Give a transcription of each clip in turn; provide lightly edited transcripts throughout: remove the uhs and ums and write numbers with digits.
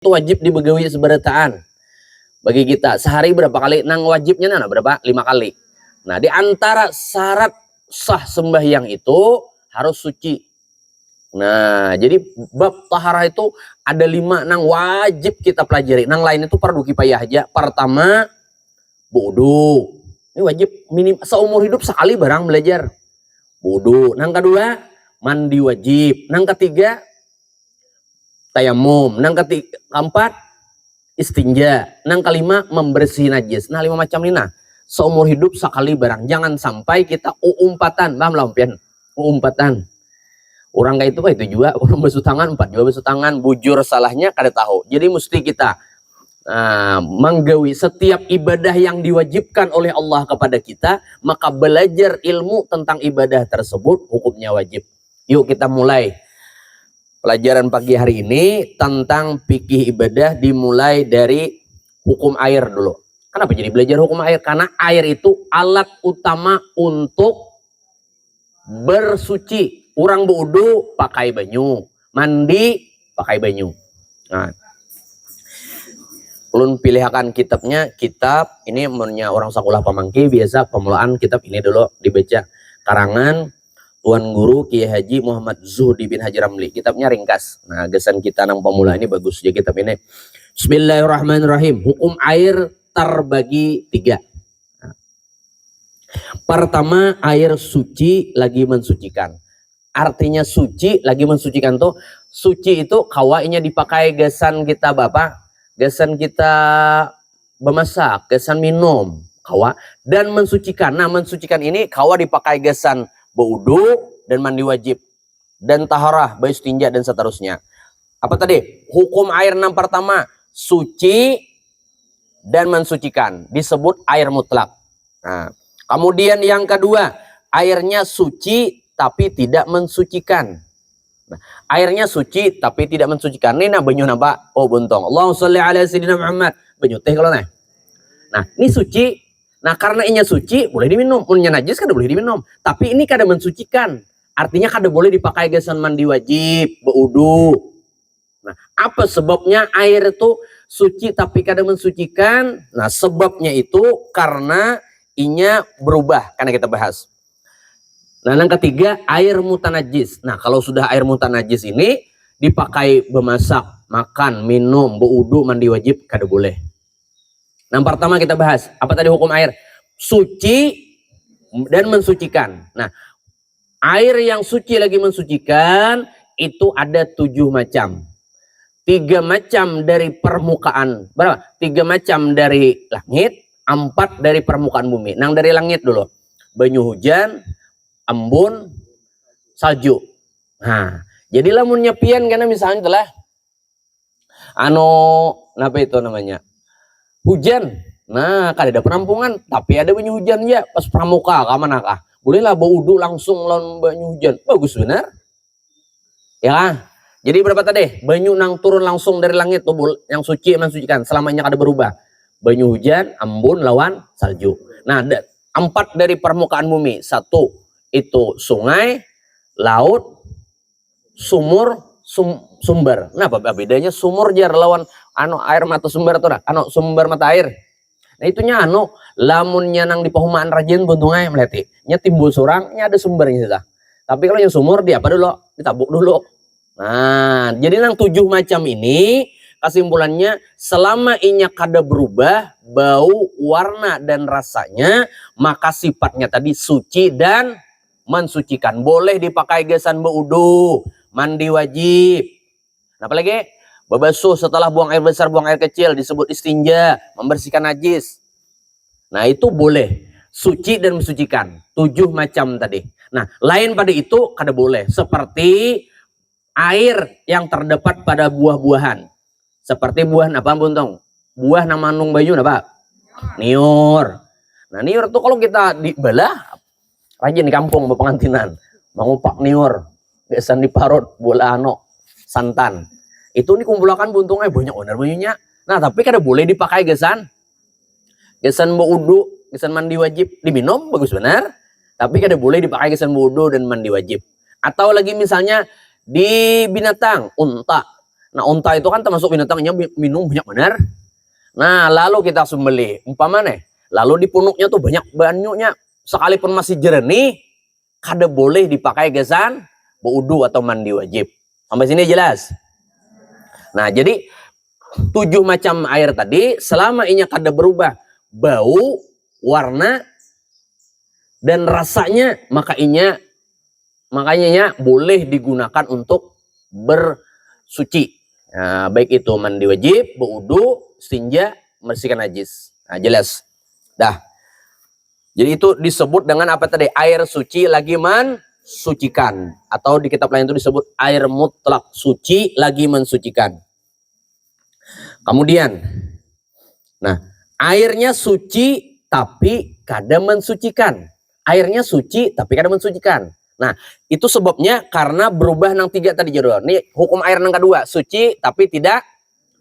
itu wajib dibegawi seberataan bagi kita. Sehari berapa kali? Nang wajibnya nana berapa? 5 kali. Nah, di antara syarat sah sembahyang itu harus suci. Nah, jadi bab taharah itu ada 5 nang wajib kita pelajari. Nang lain itu fardu kifayah aja. Pertama, wudu. Ini wajib minim seumur hidup sekali barang belajar. Wudu. Nang kedua, mandi wajib. Nang ketiga, tayamum. Nang keempat, istinja. Nang kelima, membersih najis. Nah, 5 macam ini nah. Seumur hidup sekali barang. Jangan sampai kita umpatan. Paham lah umpian? Umpatan. Orang kayak itu juga. Orang basuh tangan, 4 juga basuh tangan. Bujur salahnya kada tahu. Jadi mesti kita menggawi setiap ibadah yang diwajibkan oleh Allah kepada kita. Maka belajar ilmu tentang ibadah tersebut hukumnya wajib. Yuk kita mulai. Pelajaran pagi hari ini tentang fikih ibadah dimulai dari hukum air dulu. Kenapa jadi belajar hukum air? Karena air itu alat utama untuk bersuci. Orang berwudu pakai banyu, mandi pakai banyu. Nah, ulun pilihakan kitabnya, kitab ini menurutnya orang sekolah pamangki biasa pemulaan kitab ini dulu dibaca. Karangan Tuan Guru Kiai Haji Muhammad Zuhdi bin Haji Ramli. Kitabnya ringkas. Nah, gesan kita nang pemula ini bagus ya kitab ini. Bismillahirrahmanirrahim. Hukum air terbagi 3. Nah, pertama, air suci lagi mensucikan. Artinya suci lagi mensucikan tuh, suci itu kawainya dipakai gesan kita bapak, gesan kita bemasak, gesan minum, kawa dan mensucikan. Nah, mensucikan ini kawa dipakai gesan berwudu dan mandi wajib dan taharah, bayi istinja dan seterusnya. Apa tadi? Hukum air yang pertama, suci dan mensucikan, disebut air mutlak. Nah, kemudian yang kedua, airnya suci tapi tidak mensucikan. Nah, airnya suci tapi tidak mensucikan. Ini nah banyu napa? Oh buntong. Allahumma sholli ala sayyidina Muhammad. Banyu teh kalau nah. Nah, ini suci. Nah, karena inya suci boleh diminum. Punya najis kada boleh diminum. Tapi ini kada mensucikan. Artinya kada boleh dipakai gesan mandi wajib, berwudu. Nah, apa sebabnya air itu suci tapi kada mensucikan? Nah, sebabnya itu karena inya berubah. Karena kita bahas. Nah, yang ketiga, air mutanajis. Nah, kalau sudah air mutanajis ini dipakai bemasak, makan, minum, berwudu, mandi wajib, kada boleh. Nah, pertama kita bahas. Apa tadi hukum air? Suci dan mensucikan. Nah, air yang suci lagi mensucikan itu ada 7 macam. 3 macam dari permukaan. Berapa? 3 macam dari langit, 4 dari permukaan bumi. Nang dari langit dulu. Banyu hujan, embun, salju. Nah, jadi lamun nyepian karena misalnya telah apa itu namanya? Hujan. Nah, kada ada penampungan, tapi ada banyu hujan ya pas pramuka ka manakah? Bolehlah berwudu langsung lawan banyu hujan. Bagus benar. Ya. Jadi berapa tadi? Banyu nang turun langsung dari langit tuh yang suci mensucikan selamanya kada berubah. Banyu hujan, embun lawan salju. Nah, 4 dari permukaan bumi. 1 itu sungai, laut, sumur, sumber. Nah, apa bedanya sumur jar lawan air mata sumber tuh nah? Sumber mata air. Nah, itunya lamunnya nang di perumahan rajin buntungai meleti. Nya timbul surang, nya ada sumbernya sudah. Tapi kalau yang sumur dia apa dulu? Ditabuk dulu. Nah, jadi nang 7 macam ini kesimpulannya selama inya kada berubah bau, warna dan rasanya, maka sifatnya tadi suci dan mensucikan. Boleh dipakai gesan berwudu, mandi wajib. Nah, apalagi babasuh setelah buang air besar, buang air kecil disebut istinja, membersihkan najis. Nah, itu boleh suci dan mensucikan. 7 macam tadi. Nah, lain pada itu kada boleh. Seperti air yang terdapat pada buah-buahan. Seperti buah apa buntong? Buah nama nung bayu apa? Niur. Nah, niur itu kalau kita dibelah rajin di kampung pengantinan mengupak niur biasa diparut bola santan itu dikumpulkan buntungnya banyak benar banyunya. Nah, tapi kada boleh dipakai gesan berwudu, gesan mandi wajib diminum bagus benar, tapi kada boleh dipakai gesan berwudu dan mandi wajib. Atau lagi misalnya di binatang unta Nah, unta itu kan termasuk binatangnya minum banyak benar. Nah, lalu kita sembelih, umpamanya, lalu di punuknya tuh banyak banyaknya, sekalipun masih jernih, kada boleh dipakai gesan wudu atau mandi wajib. Sampai sini jelas? Nah, jadi 7 macam air tadi, selama inya kada berubah bau, warna, dan rasanya, makanya boleh digunakan untuk bersuci. Nah, baik itu mandi wajib, berwudu, istinja, membersihkan najis. Nah, jelas. Dah. Jadi itu disebut dengan apa tadi? Air suci lagi mensucikan. Atau di kitab lain itu disebut air mutlak, suci lagi mensucikan. Kemudian, nah, airnya suci tapi kada mensucikan. Airnya suci tapi kada mensucikan. Nah, itu sebabnya karena berubah nang 3 tadi jodoh. Ini hukum air nang kedua, suci tapi tidak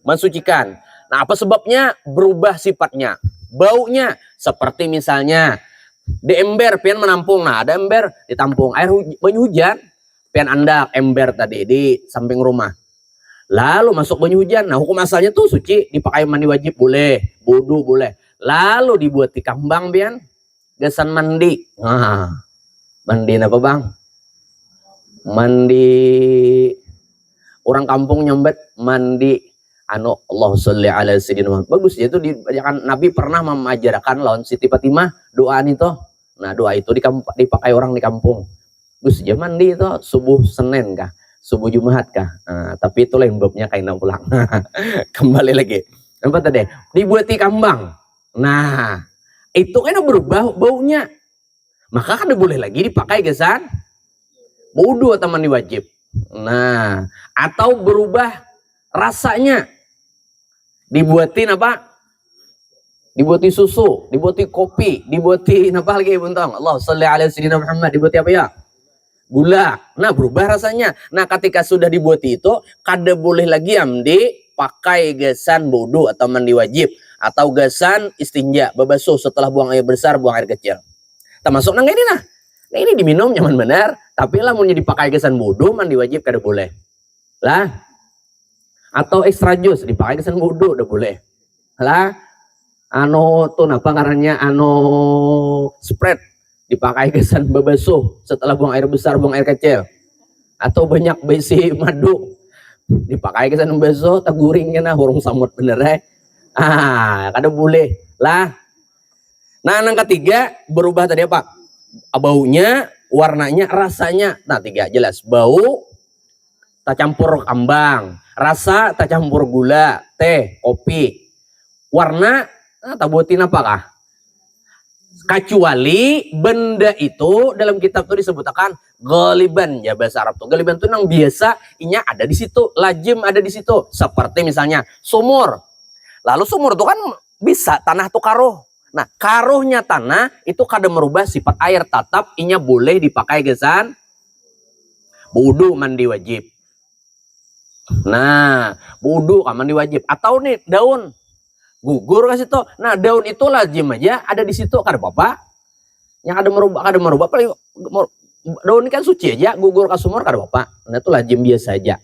mensucikan. Nah, apa sebabnya? Berubah sifatnya, baunya. Seperti misalnya di ember pian menampung. Nah, ada ember ditampung air banyu hujan, pian andak ember tadi di samping rumah. Lalu masuk banyu hujan. Nah, hukum asalnya tuh suci, dipakai mandi wajib boleh, wudu boleh. Lalu dibuat di kambang pian, gesan mandi. Nah, mandi apa bang? Mandi orang kampung nyambet mandi Allah sholli ala sayyidina Muhammad. Bagus ya, itu Nabi pernah mengajarkan lawan Siti Fatimah doaan itu. Nah, doa itu dipakai orang di kampung. Bagus ya, mandi itu subuh Senin kah? Subuh Jumat kah? Nah, tapi itu lain babnya kain pulang. Kembali lagi. Apa tadi? Dibuati kambang. Nah, itu kan berubah baunya. Maka kan boleh lagi dipakai gesan wudu atau mandi wajib. Nah, atau berubah rasanya. Dibuatin apa? Dibuati susu, dibuati kopi, dibuati apa lagi buntong? Allah sholli ala sayyidina Muhammad, dibuati apa ya? Gula. Nah, berubah rasanya. Nah, ketika sudah dibuati itu, kada boleh lagi amdi pakai gesan wudu atau mandi wajib atau gesan istinja, babasuh setelah buang air besar, buang air kecil. Termasuk nang ini nah. Nah, ini diminum nyaman benar, tapi lah mau dipakai gesan wudu, mandi wajib kada boleh. Lah. Atau extra jus dipakai gesan wudu udah boleh. Lah. Tuh apa ngarannya spread dipakai gesan babasuh setelah buang air besar, buang air kecil. Atau banyak besi madu dipakai kesan beso tak guringnya nah hurung samut bener kada boleh lah. Nah, yang ketiga berubah tadi apa? Baunya, warnanya, rasanya. Nah, 3 jelas. Bau tak campur kambang, rasa tak campur gula, teh, kopi. Warna tak buatin apakah? Kecuali benda itu dalam kitab itu disebutkan galiban ya, bahasa Arab tuh. Galiban itu yang biasa inya ada di situ, lazim ada di situ. Seperti misalnya sumur. Lalu sumur itu kan bisa tanah tuh karuh. Nah, karuhnya tanah itu kada merubah sifat air, tetap inya boleh dipakai gesan wudu mandi wajib. Nah, wudu mandi wajib. Atau nih daun gugur kasih tuh. Nah, daun itu lazim aja ada di situ, kada apa-apa. Yang ada merubah paling daun ini kan suci aja, gugur ke sumur kada apa-apa. Nah, itu lazim biasa aja.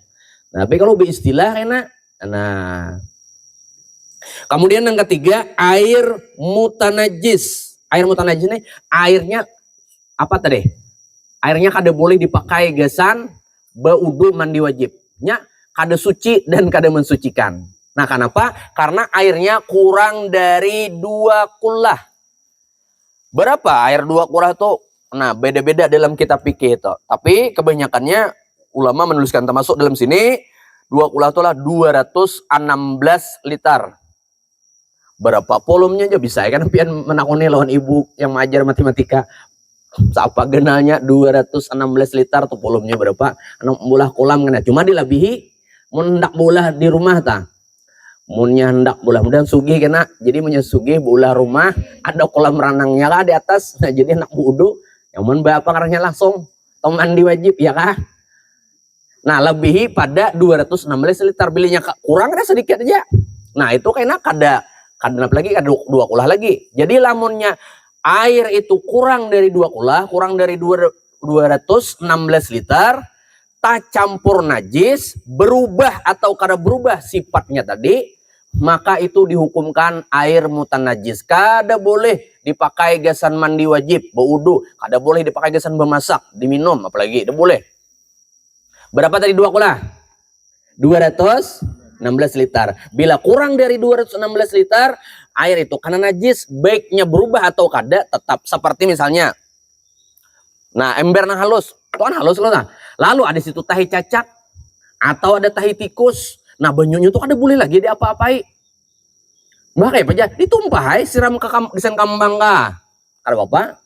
Nah, tapi kalau beristilah enak. Nah, kemudian yang ketiga, air mutanajis. Air mutanajis ini airnya apa tadi? Airnya kada boleh dipakai gesan wudu mandi wajibnya, kada suci dan kada mensucikan. Nah, kenapa? Karena airnya kurang dari 2 kullah. Berapa air 2 kullah itu? Nah, beda-beda dalam kitab fikih itu. Tapi kebanyakannya ulama menuliskan termasuk dalam sini 2 kullah itulah 216 liter. Berapa volumenya aja bisa kan pian menakoni lawan ibu yang mengajar matematika. Apa genalnya 216 liter tuh volumenya berapa? 6 bola kolam kena. Cuma dilebihi mun ndak bola di rumah ta. Munnya hendak bola mudah sugih kena, jadi menyesugih bola rumah ada kolam renangnya kah di atas. Nah, jadi anak wudu yang mun apa karangnya langsung mandi wajib ya kah. Nah, lebihi pada 216 liter, belinya kurang ada sedikit aja. Nah, itu kayaknya kada apalagi kada 2 kulah lagi. Jadi lamunnya air itu kurang dari 2 kulah, kurang dari 216 liter, tak campur najis, berubah atau kada berubah sifatnya tadi, maka itu dihukumkan air mutanajis. Kada boleh dipakai gasan mandi wajib, berwudu, kada boleh dipakai gasan memasak, diminum apalagi, tidak boleh. Berapa tadi 2 kula? 216 liter. Bila kurang dari 216 liter, air itu karena najis, baiknya berubah atau kada, tetap seperti misalnya, nah ember nang halus, itu kan halus loh. Nah, lalu ada situ tahi cacat atau ada tahi tikus, nah banyunya itu kada boleh lagi diapa-apai. Bahkan aja ditumpah, siram ke gesan kambang kah? Ada apa?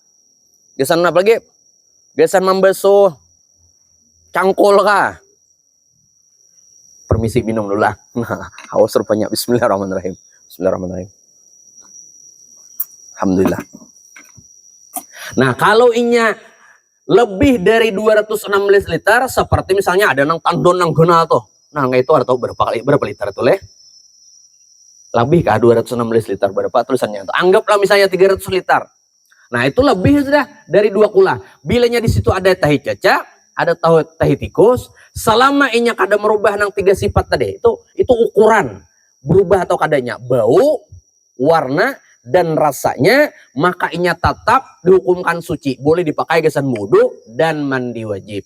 Gesan apa lagi? Gesan membasuh cangkul kah? Permisi minum dulu lah. Nah, haus rupanya. Bismillahirrahmanirrahim. Bismillahirrahmanirrahim. Alhamdulillah. Nah, kalau inya lebih dari 216 liter, seperti misalnya ada nang tandon nang guna tuh. Nah, nggak itu ada tahu berapa liter tuh leh? Lebih kah 216 liter, berapa tulisannya itu? Anggaplah misalnya 300 liter. Nah, itu lebih sudah dari 2 kula. Bilanya di situ ada tahi caca, ada tahi tikus, selama inya kada merubah nang 3 sifat tadi, itu ukuran berubah atau kadanya, bau, warna, dan rasanya, maka inya tetap dihukumkan suci, boleh dipakai gasan wudu dan mandi wajib.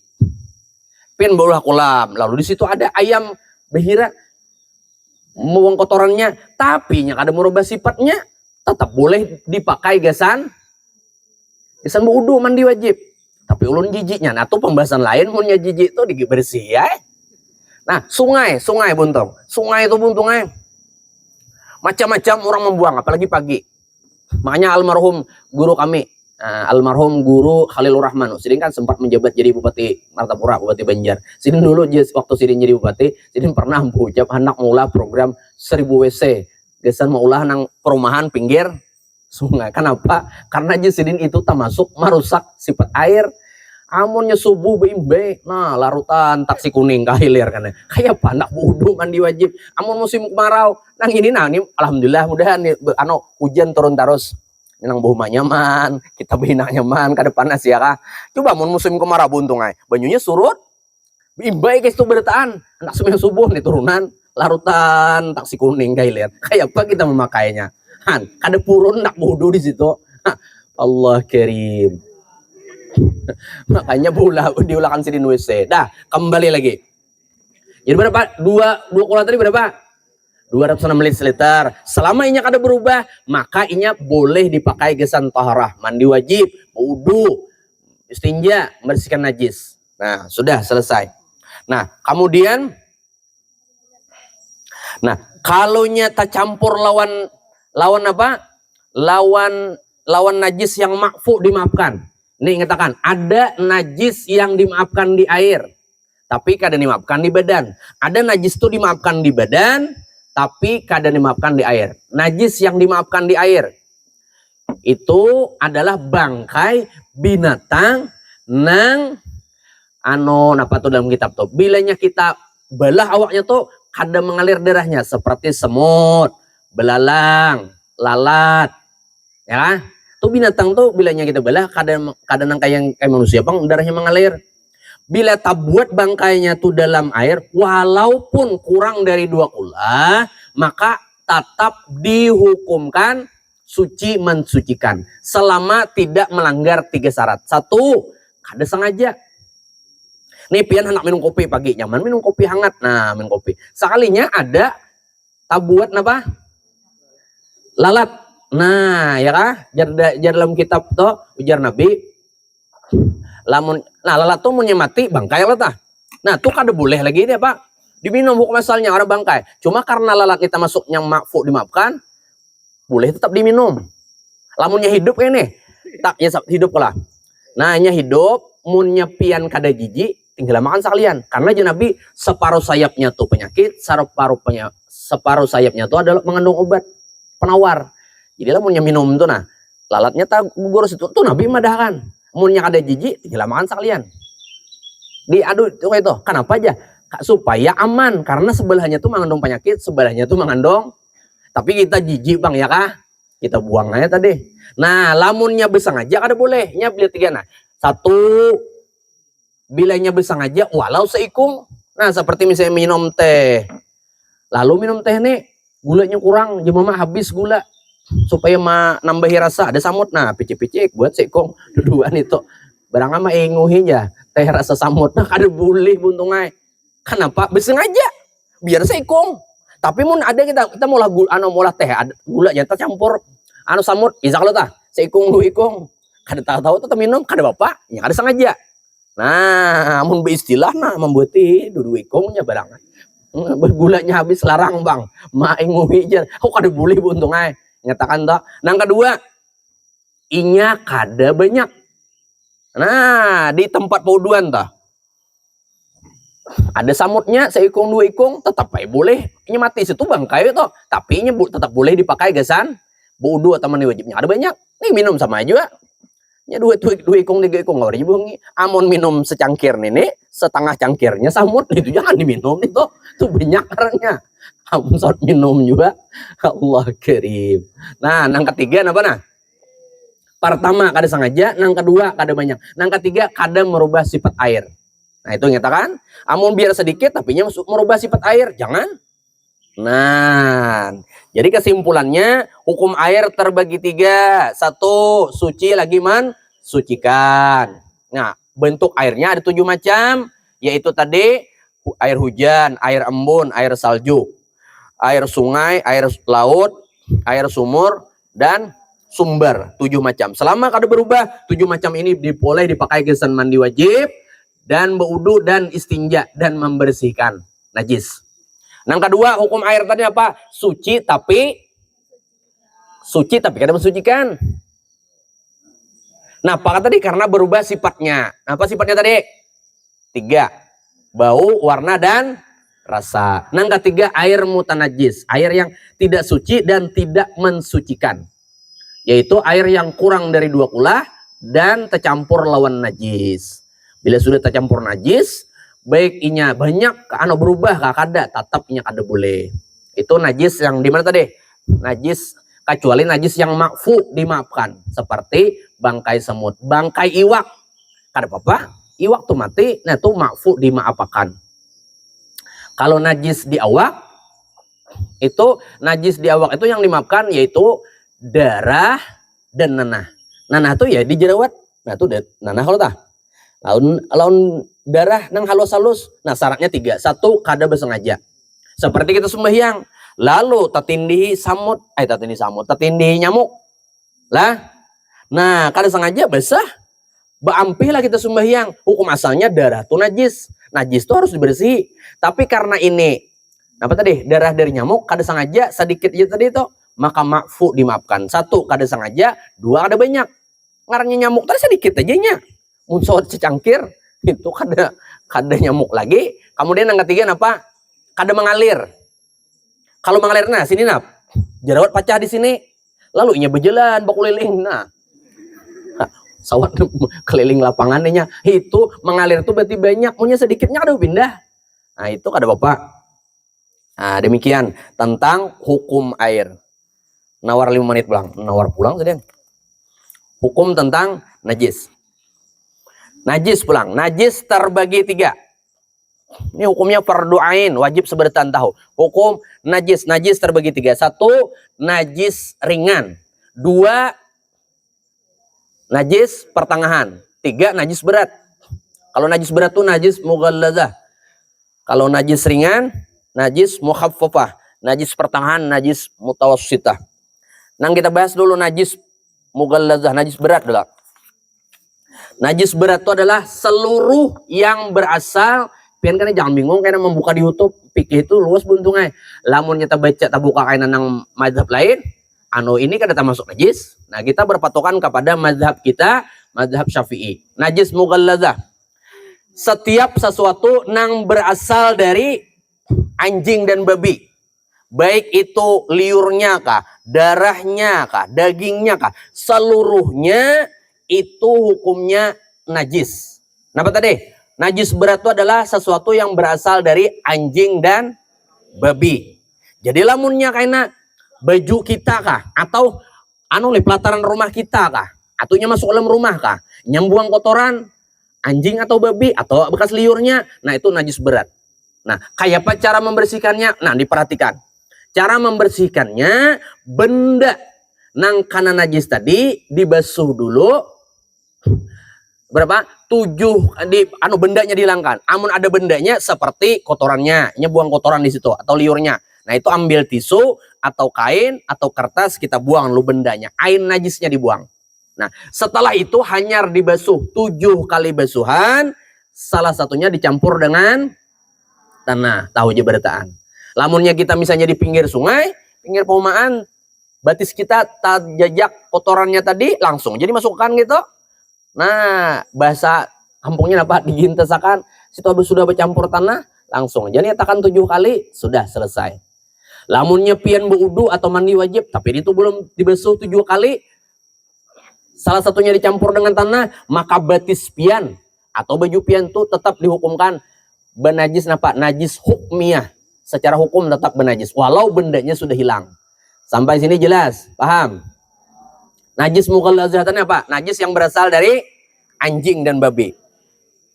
Pin berulah kolam, lalu di situ ada ayam behira, membuang kotorannya, tapi nya kada merubah sifatnya, tetap boleh dipakai gasan wudu mandi wajib. Tapi ulun jijiknya, nah itu pembahasan lain, punya jijik itu dibersih ya. Nah, sungai buntung, sungai itu buntung macam-macam orang membuang, apalagi pagi. Makanya almarhum guru kami, almarhum guru Khalilur Rahman, Sidin kan sempat menjabat jadi Bupati Martapura, Bupati Banjar. Sidin dulu waktu Sidin jadi Bupati, Sidin pernah mengucap anak mula program 1000 WC. Gesan maulah nang perumahan pinggir sungai. Kenapa? Karena Sidin itu termasuk merusak sifat air. Amunnya subuh beimbe, nah larutan taksi kuning kahilir kan. Kayak apa nak wudu mandi wajib. Amun musim kemarau, nang ini alhamdulillah mudah nih hujan turun terus. Nang bau nyaman, kita bina nyaman kada panas ya kah. Coba amun musim kemarau buntung banyunya surut. Beimbe guys tuh bertaan. Anak semua subuh nih turunan larutan taksi kuning kahilir. Kayak apa kita memakainya? Kada purun nak wudu di situ. Allah karim. Makanya diulangkan Sidin WC. Dah, kembali lagi. Jadi berapa? Dua kula tadi berapa? 216 liter. Selama inya kada berubah, maka inya boleh dipakai gasan taharah, mandi wajib, wudu, istinja, membersihkan najis. Nah, sudah selesai. Nah, kemudian kalau nya tak campur lawan apa? Lawan najis yang makfu dimaafkan. Nih ngatakan, ada najis yang dimaafkan di air, tapi kada dimaafkan di badan. Ada najis itu dimaafkan di badan, tapi kada dimaafkan di air. Najis yang dimaafkan di air itu adalah bangkai binatang nang apa tuh dalam kitab tuh. Bilanya kita belah awaknya tuh kada mengalir darahnya, seperti semut, belalang, lalat, ya. Tuh binatang tuh bilanya kita belah kadang kayak manusia bang darahnya mengalir. Bila tabuat bangkainya tuh dalam air walaupun kurang dari 2 kula, maka tetap dihukumkan suci mensucikan selama tidak melanggar 3 syarat. 1, kada sengaja. Nih pian anak minum kopi pagi, nyaman minum kopi hangat. Nah, minum kopi. Sekalinya ada tabuat apa? Lalat. Nah, ya kah? Jar dalam kitab tuh ujar Nabi, lalat tuh mati bangkai lah tah. Nah, tuh kada boleh lagi ini apa? Diminum hukum asalnya orang bangkai. Cuma karena lalat kita masuk yang makfu dimaafkan, boleh tetap diminum. Lamunnya hidup ini, tak ya hidup lah. Nah, nya hidup, munnya pian kada jijik, tinggal makan sekalian. Karena Nabi separuh sayapnya tuh penyakit, separuh sayapnya tuh adalah mengandung obat penawar. Jadi lah munnya minum tuh nah, lalatnya tak gugur situ tuh Nabi madahkan. Munnya kada jijik, tinggal makan sekalian. Diadu itu, kenapa aja? Supaya aman, karena sebelahnya tuh mengandung penyakit, sebelahnya tuh mengandung. Tapi kita jijik bang ya kah? Kita buang aja tadi. Nah, lamunnya besang aja kada boleh. Nya beli 3 nah. 1 bilanya bersengaja walau seikung. Nah, seperti misalnya minum teh. Lalu minum teh nih gulanya kurang, jemaah habis gula supaya nambahi rasa ada samut. Nah, picik-picik buat seikung duduan itu. Barang ama inguhi ya teh rasa samut. Nah, kada boleh buntungai. Kenapa? Bersengaja biar seikung. Tapi mun ada kita mau molah teh ada gula jata campur samut isak lo tah seikung lu ikung. Kada tahu-tahu tuh minum kada bapak, ya kada sengaja. Nah, mun beristilah nah membuati dudu ikungnya barang. Gulanya habis larang bang, maingui aja. Kok kada boleh buntung ay. Nyatakan tak. Nang kedua, inya kada banyak. Nah, di tempat pauduan tah. Ada samutnya seikung dua ikung tetap aja boleh. Inya mati situ bangkai itu, tapi inya tetap boleh dipakai gasan. Baudu atau mani wajibnya ada banyak. Nih minum sama aja. Ya dua ikung tiga ikung nggak bungi. Amon minum secangkir nih setengah cangkirnya samut itu jangan diminum itu banyak karena amon sort minum juga. Allah karim. Nah, nang ketiga apa nah? Pertama kada sengaja, nang kedua kada banyak, nang ketiga kada merubah sifat air. Nah itu nyatakan amon biar sedikit tapi nya merubah sifat air jangan. Nah, jadi kesimpulannya hukum air terbagi tiga. Satu, suci lagi sucikan. Nah, bentuk airnya ada 7 macam, yaitu tadi air hujan, air embun, air salju, air sungai, air laut, air sumur, dan sumber. 7 macam. Selama kada berubah, 7 macam ini boleh dipakai gesan mandi wajib dan berwudu dan istinja dan membersihkan najis. Yang kedua, hukum air tadi apa? Suci tapi kada mensucikan. Nah, apa tadi? Karena berubah sifatnya. Apa sifatnya tadi? 3. Bau, warna, dan rasa. Yang ketiga, air mutanajis. Air yang tidak suci dan tidak mensucikan. Yaitu air yang kurang dari 2 kula dan tercampur lawan najis. Bila sudah tercampur najis, baik inya banyak berubah kada tetap inya kada boleh. Itu najis yang di mana tadi? Najis kecuali najis yang makfu dimaafkan seperti bangkai semut, bangkai iwak. Kada apa-apa, iwak tuh mati, nah itu makfu dimaafkan. Kalau najis di awak itu yang dimaafkan yaitu darah dan nanah. Nanah tuh ya dijerawat. Nah itu nanah kalau tah. Laun darah nang halus-halus. Nah syaratnya 3. 1, kada bersengaja. Seperti kita sembahyang. Lalu tertindih nyamuk. Lah. Nah kada sengaja basah. Baampih lah kita sembahyang. Hukum asalnya darah tuh najis. Najis tuh harus dibersih. Tapi karena ini apa tadi? Darah dari nyamuk kada sengaja sedikit aja tadi itu. Maka makfu dimaafkan. 1, kada sengaja. 2, kada banyak. Ngarannya nyamuk tadi sedikit aja nya. Munsot secangkir itu kada nyamuk lagi. Kemudian yang ketiga apa? Kada mengalir. Kalau mengalir nah sini nah jerawat pecah di sini. Lalu inya berjalan berkeliling nah. Sawat keliling lapangannya itu mengalir tuh berarti banyak, punya sedikitnya kada pindah. Nah itu kada bapak. Nah demikian tentang hukum air. Nawar 5 menit pulang. Nawar pulang sedang. Hukum tentang najis. Najis pulang. Najis terbagi 3. Ini hukumnya fardu ain, wajib seberatan tahu. Hukum najis terbagi 3. 1, najis ringan. 2, najis pertengahan. 3, najis berat. Kalau najis berat tuh najis mughallazah. Kalau najis ringan, najis mukhaffafah. Najis pertengahan, najis mutawassitah. Nang kita bahas dulu najis mughallazah, najis berat dulu. Najis berat itu adalah seluruh yang berasal, pian kan jangan bingung karena membuka di YouTube, pikir itu luas buntungnya. Lamun kita baca buka kainan nang mazhab lain, ini kan termasuk najis. Nah, kita berpatokan kepada mazhab kita, mazhab Syafi'i. Najis mughallazah. Setiap sesuatu nang berasal dari anjing dan babi. Baik itu liurnya kah, darahnya kah, dagingnya kah, seluruhnya itu hukumnya najis. Kenapa tadi? Najis berat itu adalah sesuatu yang berasal dari anjing dan babi. Jadi lamunnya karena baju kita kah, atau pelataran rumah kita kah, ataunya masuk dalam rumah kah, nyambuang kotoran, anjing atau babi atau bekas liurnya, nah itu najis berat. Nah, kayak apa cara membersihkannya? Nah, diperhatikan. Cara membersihkannya, benda nang kana najis tadi dibasuh dulu. Berapa? 7 bendanya dihilangkan. Amun ada bendanya seperti kotorannya, buang kotoran di situ atau liurnya. Nah, itu ambil tisu atau kain atau kertas, kita buang dulu bendanya. Air najisnya dibuang. Nah, setelah itu hanyar dibasuh 7 kali basuhan, salah satunya dicampur dengan tanah, tahu aja berataan. Lamunnya kita misalnya di pinggir sungai, pinggir perumahan, batis kita jajak kotorannya tadi langsung jadi masukkan gitu. Nah, bahasa kampungnya apa? Digintesakan, situ habis sudah bercampur tanah, langsung jadi nyatakan 7 kali, sudah selesai. Lamunnya pian berwudu atau mandi wajib, tapi itu belum dibasuh 7 kali, salah satunya dicampur dengan tanah, maka batis pian atau baju pian itu tetap dihukumkan benajis napa? Najis hukmiyah. Secara hukum tetap benajis walau bendanya sudah hilang. Sampai sini jelas? Paham? Najis mughallazatannya apa? Najis yang berasal dari anjing dan babi.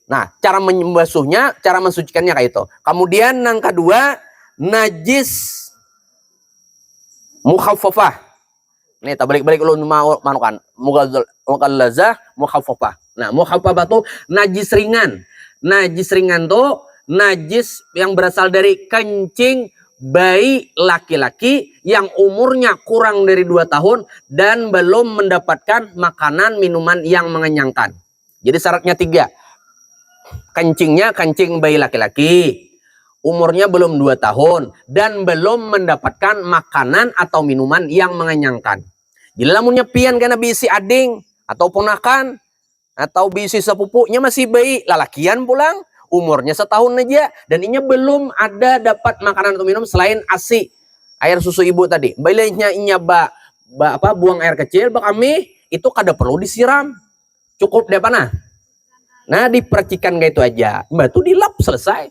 Nah, cara membasuhnya, cara mensucikannya kayak itu. Kemudian yang kedua, najis mukhaffafah. Nih, tak balik-balik lu manukan. Mughallazah, mukhaffafah. Nah, mukhaffafah itu najis ringan. Najis ringan tuh najis yang berasal dari kencing bayi laki-laki yang umurnya kurang dari 2 tahun dan belum mendapatkan makanan minuman yang mengenyangkan. Jadi syaratnya 3. Kencingnya kencing bayi laki-laki, umurnya belum 2 tahun dan belum mendapatkan makanan atau minuman yang mengenyangkan. Jadi lamunnya pian karena bisi ading atau ponakan atau bisi sepupunya masih bayi lalakian pulang, umurnya 1 tahun aja dan inya belum ada dapat makanan atau minum selain ASI, air susu ibu tadi. Bayinya inya buang air kecil kami itu kada perlu disiram, cukup deh panah. Nah, dipercikan kayak itu aja, batu dilap selesai.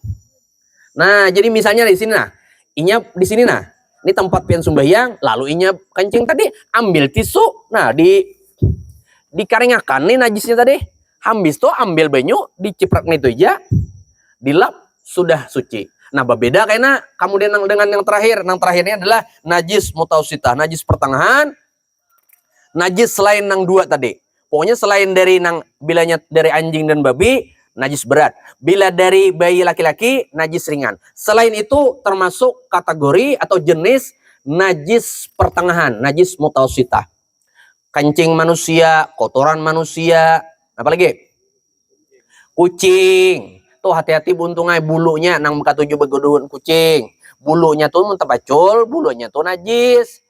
Nah, jadi misalnya di sini nah, inya di sini nah, ini tempat pian sembahyang, lalu inya kencing tadi, ambil tisu, nah dikaringakan nih najisnya tadi. Habis tuh ambil banyu, diciprat itu aja, dilap, sudah suci. Nah, berbeda karena kemudian dengan yang terakhir. Yang terakhirnya adalah najis mutawassithah, najis pertengahan, najis selain yang 2 tadi. Pokoknya selain dari bilanya dari anjing dan babi, najis berat. Bila dari bayi laki-laki, najis ringan. Selain itu termasuk kategori atau jenis najis pertengahan, najis mutawassithah. Kencing manusia, kotoran manusia, apalagi kucing. Tuh hati-hati buntungai bulunya nang katuju begodohan kucing. Bulunya tuh mentepacul, bulunya tuh najis.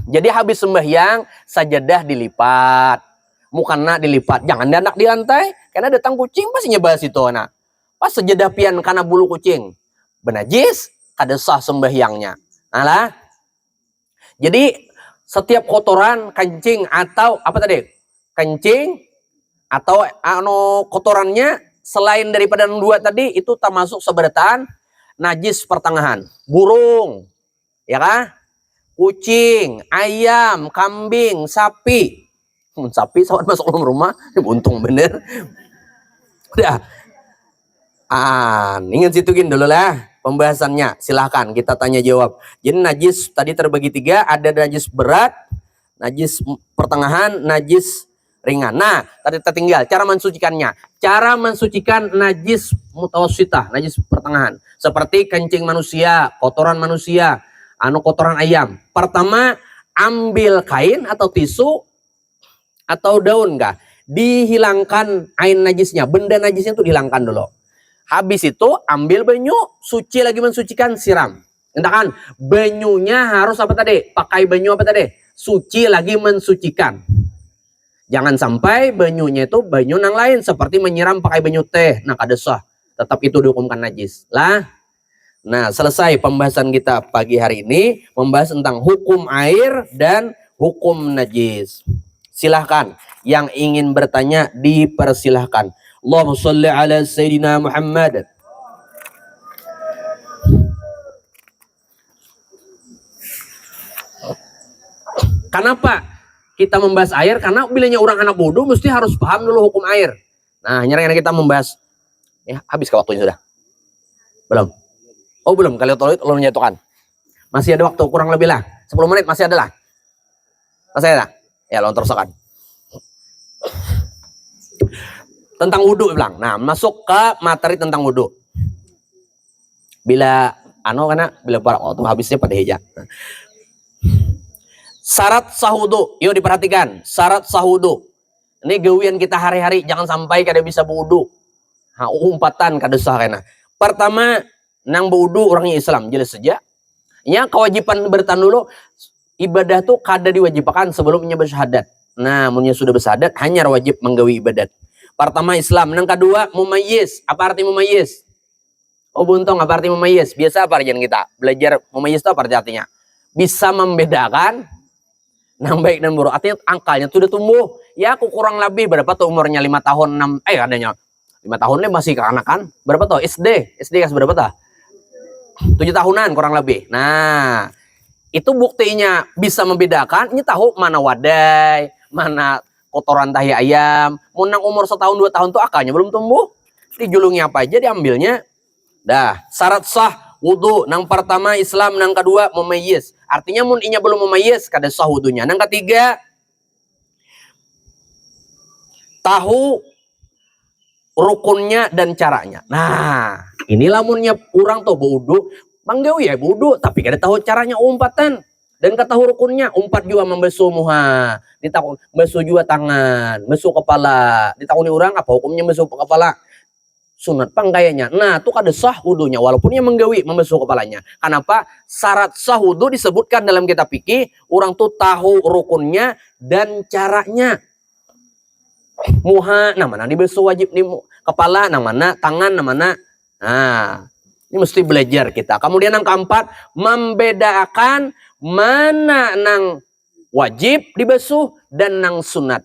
Jadi habis sembahyang sajadah dilipat. Mukana dilipat, jangan dianak di lantai karena datang kucing pasti nyebas itu. Nah, pas sajadah pian karena bulu kucing benajis, kada sah sembahyangnya. Nah lah. Jadi setiap kotoran kencing atau apa tadi? Kencing atau kotorannya selain daripada 2 tadi itu termasuk seberataan najis pertengahan. Burung, ya kan? Kucing, ayam, kambing, sapi. Sapi saat masuk dalam rumah, untung bener. Udah. Ingat situin dulu lah pembahasannya. Silahkan kita tanya jawab. Jadi najis tadi terbagi 3, ada najis berat, najis pertengahan, najis ringan. Nah, tadi tertinggal cara mensucikannya. Cara mensucikan najis mutawassithah, najis pertengahan. Seperti kencing manusia, kotoran manusia, kotoran ayam. Pertama, ambil kain atau tisu atau daun dihilangkan air najisnya, benda najisnya itu dihilangkan dulu. Habis itu ambil banyu, suci lagi mensucikan, siram. Entahkan banyunya harus apa tadi? Pakai banyu apa tadi? Suci lagi mensucikan. Jangan sampai banyunya itu banyu yang lain seperti menyiram pakai banyu teh. Nah, kada sah. Tetap itu dihukumkan najis. Lah. Nah, selesai pembahasan kita pagi hari ini membahas tentang hukum air dan hukum najis. Silahkan yang ingin bertanya dipersilahkan. Allahumma sholli ala Sayyidina Muhammad. Kenapa kita membahas air? Karena bilanya orang anak bodoh mesti harus paham dulu hukum air. Nah, nyerang kita membahas. Ya, habis ke waktunya sudah. Belum. Oh, belum. Kali tolong menyatukan. Masih ada waktu kurang lebih lah. 10 menit masih ada lah. Masih ada. Ya, lo terusakan. Tentang wudhu bilang. Nah, masuk ke materi tentang wudhu. Bila para waktu habisnya pada hijab. Syarat sah wudhu. Yuk diperhatikan. Syarat sah wudhu. Ini gawian kita hari-hari. Jangan sampai kada bisa berwudhu. Umpatan kada sah kena. Pertama, nang berwudhu orangnya Islam. Jelas saja. Ya, kewajiban bertahan dulu. Ibadah tuh kada diwajibkan sebelumnya bersyahadat. Nah, munnya sudah bersyahadat, hanya wajib menggawi ibadat. Pertama Islam. Nang kedua, mumayyiz. Apa arti mumayyiz? Oh, buntung, apa arti mumayyiz? Biasa apa artinya kita? Belajar mumayyiz itu apa artinya? Bisa membedakan nang baik dan buruk. Artinya angkanya tuh udah tumbuh. Ya, aku kurang lebih berapa tuh umurnya? 5 tahun, 6, adanya 5 tahunnya masih kekanak-kanakan. Berapa tuh? SD kas berapa tuh? 7 tahunan kurang lebih. Nah, itu buktinya bisa membedakan. Ini tahu mana wadai, mana kotoran tahi ayam. Munang umur 1 tahun 2 tahun tuh akalnya belum tumbuh. Dijulungnya apa aja diambilnya. Dah, syarat sah wudu. Nang pertama Islam, nang kedua mumayyiz. Artinya mun inya belum mumayyiz kada sah wudunya. Nang ketiga tahu rukunnya dan caranya. Nah, inilah munnya orang tuh wudu, manggawi ya wudu, tapi kada tahu caranya umpatan dan kada tahu rukunnya. Umpat juga membasuh muha, ditakun basuh juga tangan, basuh kepala. Ditakuni orang apa hukumnya basuh kepala? Sunat pang kayaknya. Nah, tuh kada sah wudunya walaupun ia menggawi membasuh kepalanya. Kenapa? Syarat sah wudu disebutkan dalam kitab fikih, orang tuh tahu rukunnya dan caranya. Muha, nah mana dibasuh wajib di kepala, nah mana tangan, nah mana. Nah, ini mesti belajar kita. Kemudian yang keempat, membedakan mana nang wajib dibasuh dan nang sunat.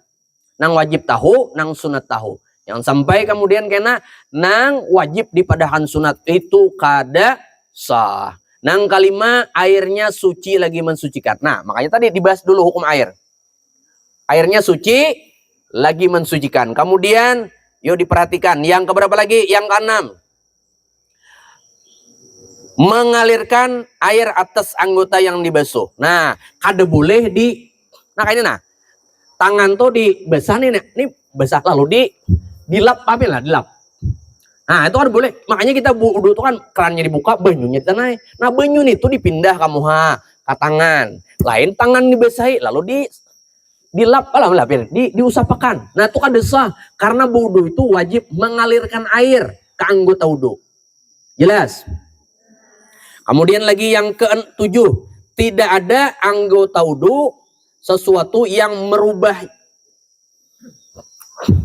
Nang wajib tahu, nang sunat tahu. Yang sampai kemudian kena nang wajib dipadahan sunat itu kada sah. Nang kelima, airnya suci lagi mensucikan. Nah, makanya tadi dibahas dulu hukum air. Airnya suci lagi mensucikan. Kemudian yuk diperhatikan yang keberapa lagi? Yang keenam, mengalirkan air atas anggota yang dibasuh. Nah, kada boleh nah kayaknya tangan tuh dibasah nih basah lalu dilap apa lah dilap. Nah, itu kan boleh. Makanya kita wudu itu kan kerannya dibuka, banyunya ditanai. Nah, banyu itu dipindah ke muha, ke tangan. Lain tangan dibasahi lalu dilap diusapakan. Nah, itu kan desah karena wudu itu wajib mengalirkan air ke anggota wudu. Jelas? Kemudian lagi yang ke-7, tidak ada anggota wudu sesuatu yang merubah.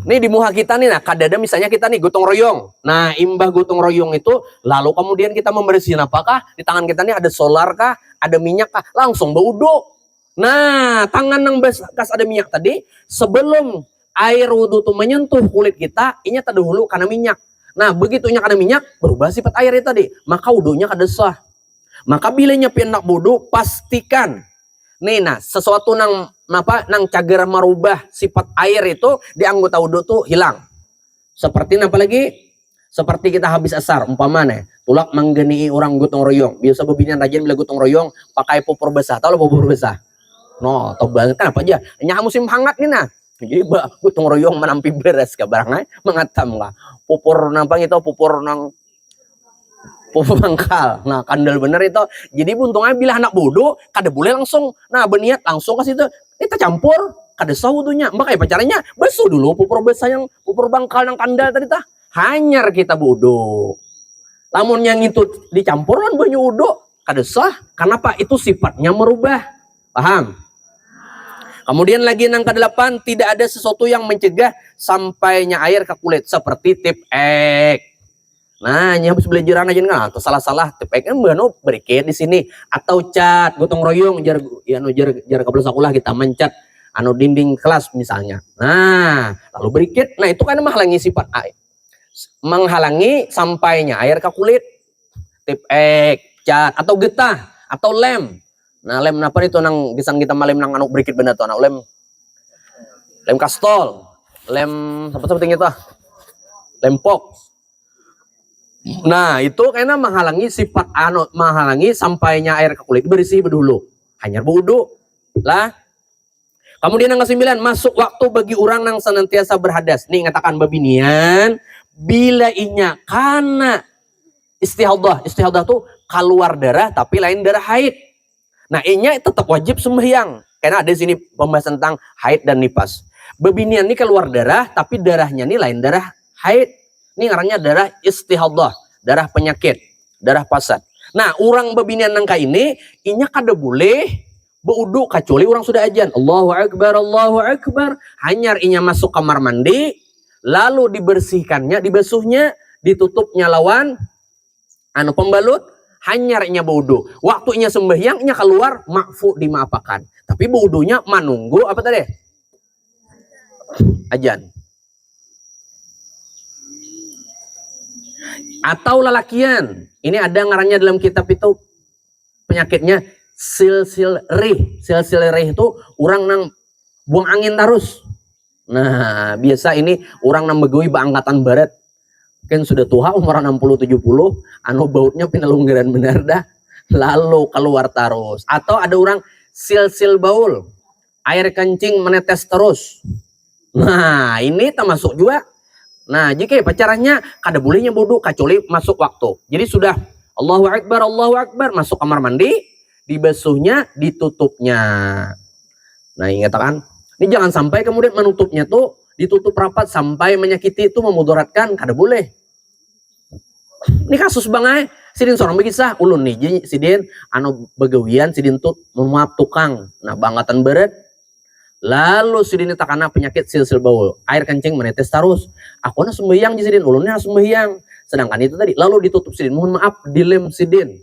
Nih di muha kita nih, nah kadada misalnya kita nih gotong royong. Nah, imbah gotong royong itu lalu kemudian kita membersihin apakah? Di tangan kita nih ada solar kah? Ada minyak kah? Langsung berwudu. Nah, tangan yang bekas ada minyak tadi, sebelum air wudhu itu menyentuh kulit kita, ini terdahulu karena minyak. Nah, begitunya karena minyak, berubah sifat airnya tadi. Maka wudhunya kada sah. Maka bila nyepian nak wudhu, pastikan. Nih, nah, sesuatu nang cager merubah sifat air itu di anggota wudhu tuh hilang. Seperti apa lagi? Seperti kita habis asar, umpamanya tulak menggeni orang gotong royong. Biasa bebinian rajin bila gotong royong pakai popor basah. Tahu lo popor basah? No, tau banget kan apa aja. Nya musim hangat nih nah. Jadi gotong royong menampi beres ke barangnya mengatam lah. Popor nampang itu popor bangkal. Nah, kandel bener itu. Jadi untungnya bila anak bodoh kada boleh langsung. Nah, berniat langsung ke situ. Kita campur kada sah wudunya. Makanya pacarnya basuh dulu popor basah yang popor bangkal yang kandel tadi tah. Hanyar kita bodoh. Lamun yang itu dicampur kan banyu wudu kada sah. Kenapa? Itu sifatnya merubah. Paham? Kemudian lagi yang ke-8, tidak ada sesuatu yang mencegah sampainya air ke kulit seperti tip ek. Nah, ini habis belajaran aja nggak? Atau salah-salah tip ek kan beriket di sini atau cat gotong royong jar kabel sekolah kita mencat dinding kelas misalnya. Nah, lalu beriket. Nah, itu kan menghalangi sifat air. Menghalangi sampainya air ke kulit. Tip ek, cat atau getah atau lem. Nah, lem apa itu nang gisang kita malem nang berikit benda tuh lem kastol, lem apa seperti itu lempok. Nah, itu karena menghalangi sifat menghalangi sampainya air ke kulit bersih dulu. Hanya berwudu lah. Kemudian yang ke-9, masuk waktu bagi orang yang senantiasa berhadas. Nih ngatakan babinian, bila inya karena istihadah. Istihadah tuh keluar darah tapi lain darah haid. Nah, inya tetap wajib sembahyang. Karena ada di sini pembahasan tentang haid dan nifas. Babinian ini keluar darah tapi darahnya ini lain darah haid. Ini ngarannya darah istihadah, darah penyakit, darah pasat. Nah, orang babinian nangka ini, inya kada boleh berwudu kecuali orang sudah ajan. Allahu Akbar, Allahu Akbar. Hanyar inya masuk kamar mandi, lalu dibersihkannya, dibasuhnya, ditutupnya lawan pembalut, hanyar inya berwudu. Waktu inya sembahyang, inya keluar, makfu dimaafkan. Tapi berwudunya menunggu apa tadi? Ajan. Atau lelakian, ini ada ngarannya dalam kitab itu penyakitnya silsil rih. Silsil rih itu orang nang buang angin terus. Nah, biasa ini orang nang begui beangkatan barat. Kan sudah tua umur 60-70, bautnya pinalunggaran benar dah. Lalu keluar terus. Atau ada orang silsil baul, air kencing menetes terus. Nah, ini termasuk juga. Nah, jika pacarannya kada bolehnya wudu kecuali masuk waktu. Jadi sudah Allahu Akbar, masuk kamar mandi, dibasuhnya, ditutupnya. Nah, ingatkan, ini jangan sampai kemudian menutupnya tuh ditutup rapat sampai menyakiti itu memudaratkan, kada boleh. Ini kasus bangai, sidin seorang begisah ulun nih, sidin begawian, sidin tuh memaaf tukang. Nah, bangatan berat. Lalu sidin takana penyakit silsil baul, air kencing menetes terus. Aku na sembahyang di sidin, ulunnya sembahyang. Sedangkan itu tadi, lalu ditutup sidin, mohon maaf, dilem sidin.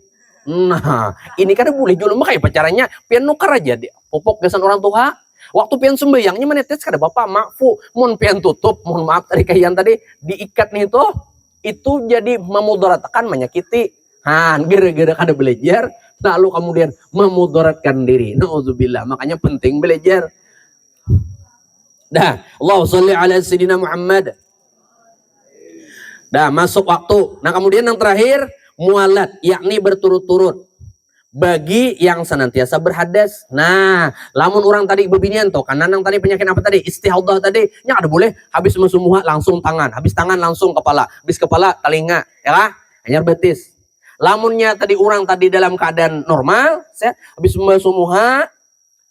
Nah, ini kan boleh jual makanya pacarannya pian nukar aja dia. Popok gasan orang tua. Waktu pian sembahyangnya menetes kada bapak makfu. Mohon pian tutup, mohon maaf tadi kayak tadi diikat nih itu jadi memudaratkan, menyakiti. Gara-gara kada belajar, lalu kemudian memudaratkan diri. Nauzubillah, makanya penting belajar. Dah, Allahu sholli ala sayyidina Muhammad. Dah, masuk waktu. Nah, kemudian yang terakhir, mualat, yakni berturut-turut bagi yang senantiasa berhadas. Nah, lamun orang tadi bebinian toh, karena yang tadi penyakit apa tadi? Istihadah tadi, nya ada boleh habis mesumuha langsung tangan, habis tangan langsung kepala, habis kepala telinga, ya lah, hanya betis. Lamunnya tadi orang tadi dalam keadaan normal, habis mesumuha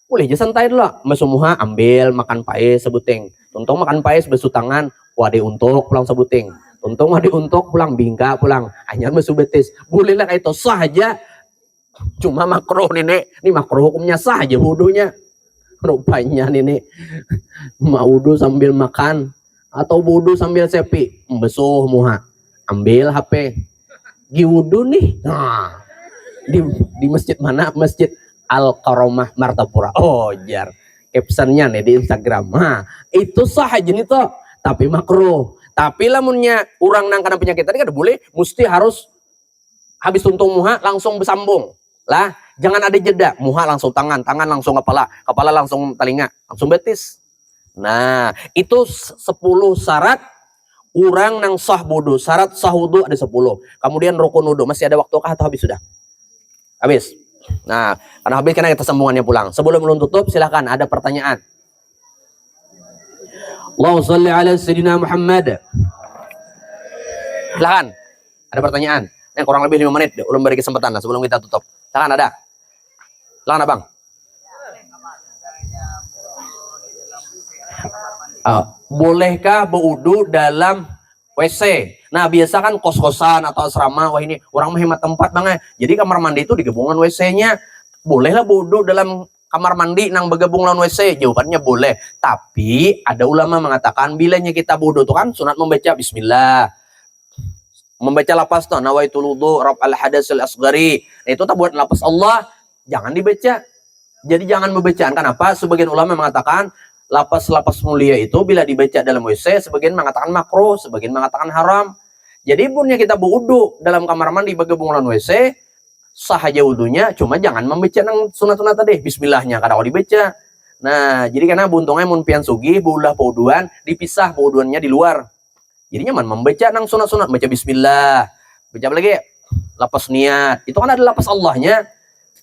boleh aja santai dulu, mesumuha ambil makan pae sebuting. Tuntung makan pae besu tangan, wadi untuk pulang sebuting. Tuntung wadi untuk pulang bingka pulang. Hanya mesu betis. Bolehlah itu sah aja. Cuma makruh ini makruh hukumnya sah aja wudunya. Rupanya ini mau wudu sambil makan atau wudu sambil sepi, besuh muha. Ambil HP. Gi wudu nih. Nah, di masjid mana? Masjid Al-Karomah Martapura. Oh, jar. Captionnya nih di Instagram. Nah, itu sah aja nih toh. Tapi makruh. Tapi lamunnya orang nang kena penyakit tadi kan boleh, mesti harus habis tuntung muha langsung bersambung. Lah, jangan ada jeda. Muha langsung tangan, tangan langsung kepala, kepala langsung telinga, langsung betis. Nah, itu 10 syarat orang nang sah wudu. Syarat sah wudu ada 10. Kemudian rukun wudu. Masih ada waktu kah atau habis sudah? Habis. Nah, karena habis karena kita sambungannya pulang. Sebelum belum tutup, silahkan ada pertanyaan. Allahu sholli ala sayyidina Muhammad. Silahkan. Ada pertanyaan. Yang kurang lebih 5 menit. Ulun beri kesempatan lah sebelum kita tutup. Silahkan ada. Silahkan abang. Bolehkah berwudu dalam WC? Nah, biasa kan kos-kosan atau asrama, wah ini orang menghemat tempat banget. Jadi kamar mandi itu digabungan WC-nya. Bolehlah wudu dalam kamar mandi nang bergabung lawan WC? Jawabannya boleh. Tapi ada ulama mengatakan bilanya kita wudu itu kan sunat membaca bismillah. Membaca lapas tuh nawaitul wudu rab al hadasil asghari. Nah, itu tak buat lapas Allah, jangan dibaca. Jadi jangan membacaan. Kenapa? Sebagian ulama mengatakan lapas-lapas mulia itu bila dibaca dalam WC, sebagian mengatakan makruh, sebagian mengatakan haram. Jadi punnya kita berwudu dalam kamar mandi bergabung dengan WC, sah aja wudunya, cuma jangan membaca yang sunat-sunat tadi, bismillahnya kadang dibaca. Nah, jadi karena buntungnya mun pian sugih, bulah pewuduan, dipisah pewuduannya di luar. Jadi nyaman membaca nang sunat-sunat, baca bismillah, baca apa lagi? Lapas niat. Itu kan ada lapas Allahnya.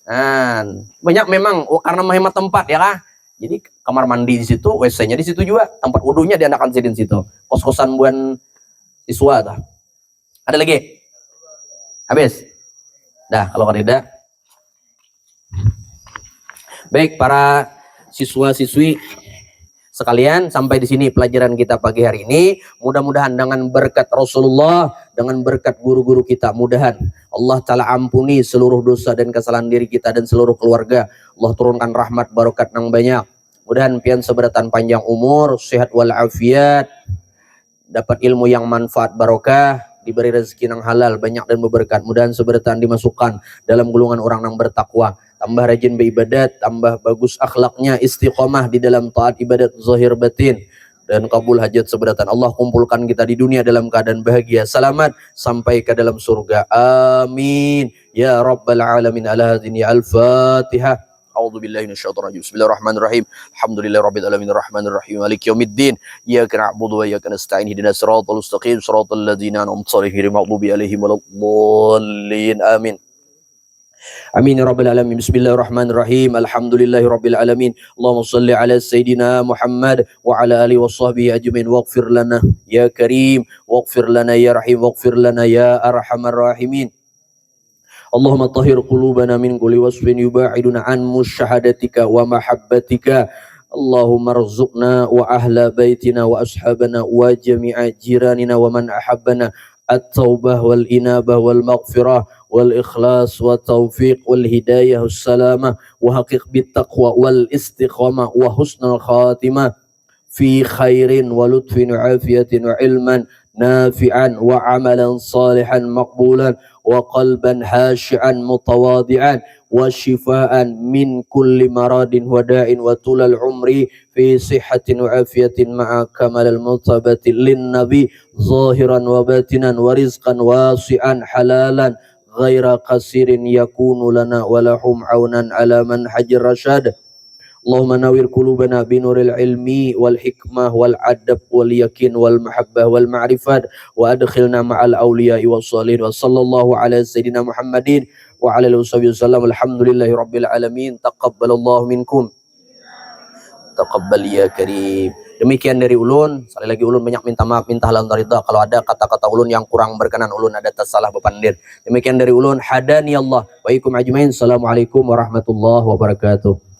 Nah, banyak memang karena menghemat tempat ya kah? Jadi kamar mandi di situ, WC-nya di situ juga, tempat wudhunya diadakan di situ. Kos-kosan buan siswa tuh. Ada lagi? Habis? Dah, kalau tidak. Baik, para siswa-siswi sekalian, sampai di sini pelajaran kita pagi hari ini. Mudah-mudahan dengan berkat Rasulullah, dengan berkat guru-guru kita, mudahan Allah Ta'ala ampuni seluruh dosa dan kesalahan diri kita dan seluruh keluarga. Allah turunkan rahmat barokat yang banyak. Mudahan pian seberatan panjang umur, sehat walafiat, dapat ilmu yang manfaat barokah, diberi rezeki yang halal banyak dan berberkat. Mudahan seberatan dimasukkan dalam golongan orang yang bertakwa, tambah rajin beribadat, tambah bagus akhlaknya, istiqomah di dalam taat ibadat zahir batin, dan kabul hajat seberatan. Allah kumpulkan kita di dunia dalam keadaan bahagia, selamat sampai ke dalam surga. Amin ya rabbal alamin. Ala hadini al-Fatihah. A'udzu billahi minasyaitonir rajim. Bismillahirrahmanirrahim. Alhamdulillahirabbil alamin arrahmanir rahim maliki yaumiddin. Iyyaka na'budu wa iyyaka nasta'in. Ihdinas siratal mustaqim, siratal ladzina an'amta 'alaihim ghairil maghdubi 'alaihim waladdallin. Amin. Amin ya rabbal alamin. Bismillahirrahmanirrahim. Alhamdulillahirabbil alamin. Allahumma shalli ala sayidina Muhammad wa ala alihi washabbihi ajmain. Waghfir lana ya karim, waghfir lana ya rahim, waghfir lana ya arhamar rahimin. Allahumma tahhir qulubana min kulli wasfin yuba'iduna an musyahadatika wa mahabbatika. Allahumma rzuqna wa ahla baitina wa ashabana wa jami'a jiranina wa man ahabbana at-taubah wal inabah wal maghfirah wal ikhlas wa taufiq wal hidayah was salamah wa haqiq bit taqwa wal istiqamah wa husnul khatimah fi khairin wa lutfin wa afiyatin wa ilman nafi'an wa amalan salihan maqbulan wa qalban hashi'an mutawadi'an wa shifaan min kulli maradin wa da'in wa tulal umri fi sihatin wa afiyatin ma'a kamalal mutabati lin nabi zahiran wa batinan wa rizqan wasi'an halalan ghaira qasirin yakunu lana wa lahum aunan ala manhajir rasyad. Allahumma nawir qulubana binuril ilmi wal hikmah wal adab wal yakin wal mahabbah wal ma'rifat wa adkhilna ma'al awliya'i was salihin wa sallallahu ala sayyidina Muhammadin wa ala alihi wasallam. Alhamdulillahi rabbil alamin. Taqabbalallahu minkum. Taqabbal ya karim. Demikian dari ulun. Sekali lagi ulun banyak minta maaf, minta halang ridha kalau ada kata-kata ulun yang kurang berkenan, ulun ada tersalah bepandir. Demikian dari ulun. Hadani Allah wa ikum ajmain. Assalamualaikum warahmatullahi wabarakatuh.